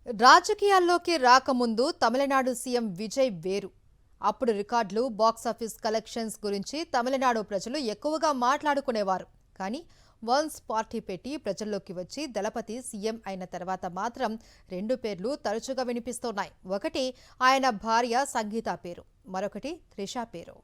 రాజకీయాల్లోకి రాకముందు తమిళనాడు సీఎం విజయ్ వేరు. అప్పుడు రికార్డులు, బాక్సాఫీస్ కలెక్షన్స్ గురించి తమిళనాడు ప్రజలు ఎక్కువగా మాట్లాడుకునేవారు. కానీ వన్స్ పార్టీ పెట్టి ప్రజల్లోకి వచ్చి దళపతి సీఎం అయిన తర్వాత మాత్రం రెండు పేర్లు తరచుగా వినిపిస్తున్నాయి. ఒకటి ఆయన భార్య సంగీత పేరు, మరొకటి త్రిష పేరు.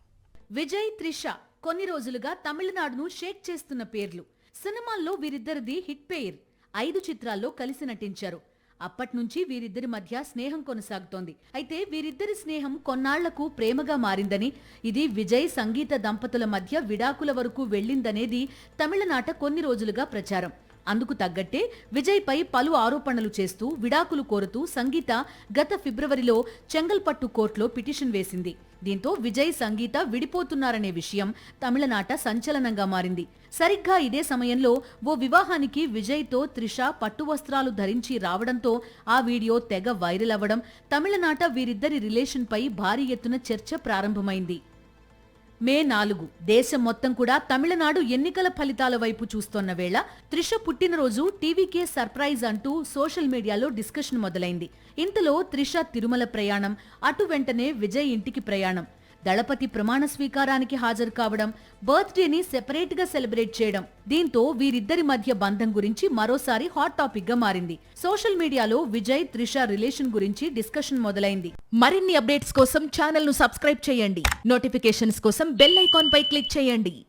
విజయ్, త్రిష కొన్ని రోజులుగా తమిళనాడును షేక్ చేస్తున్న పేర్లు. సినిమాల్లో వీరిద్దరిది హిట్ పేర్. 5 చిత్రాల్లో కలిసి నటించారు. అప్పట్నుంచి వీరిద్దరి మధ్య స్నేహం కొనసాగుతోంది. అయితే వీరిద్దరి స్నేహం కొన్నాళ్లకు ప్రేమగా మారిందని, ఇది విజయ్ సంగీత దంపతుల మధ్య విడాకుల వరకు వెళ్లిందనేది తమిళనాట కొన్ని రోజులుగా ప్రచారం. అందుకు తగ్గట్టే విజయ్పై పలు ఆరోపణలు చేస్తూ విడాకులు కోరుతూ సంగీత గత ఫిబ్రవరిలో చెంగల్పట్టు కోర్టులో పిటిషన్ వేసింది. దీంతో విజయ్, సంగీత విడిపోతున్నారనే విషయం తమిళనాట సంచలనంగా మారింది. సరిగ్గా ఇదే సమయంలో ఓ వివాహానికి విజయ్తో త్రిష పట్టు వస్త్రాలు ధరించి రావడంతో ఆ వీడియో తెగ వైరల్ అవ్వడం, తమిళనాట వీరిద్దరి రిలేషన్పై భారీ ఎత్తున చర్చ ప్రారంభమైంది. మే 4 దేశం మొత్తం కూడా తమిళనాడు ఎన్నికల ఫలితాల వైపు చూస్తోన్న వేళ త్రిష పుట్టినరోజు టీవీకే సర్ప్రైజ్ అంటూ సోషల్ మీడియాలో డిస్కషన్ మొదలైంది. ఇంతలో త్రిష తిరుమల ప్రయాణం, అటు వెంటనే విజయ్ ఇంటికి ప్రయాణం, దళపతి ప్రమాణ స్వీకారానికి హాజరు కావడం, బర్త్డేని సెపరేట్ గా సెలబ్రేట్ చేయడం, దీంతో వీరిద్దరి మధ్య బంధం గురించి మరోసారి హాట్ టాపిక్ గా మారింది. సోషల్ మీడియాలో విజయ్, త్రిష రిలేషన్ గురించి డిస్కషన్ మొదలైంది. మరిన్ని అప్డేట్స్ కోసం ఛానల్ ను సబ్స్క్రైబ్ చేయండి. నోటిఫికేషన్స్ కోసం బెల్ ఐకాన్ పై క్లిక్ చేయండి.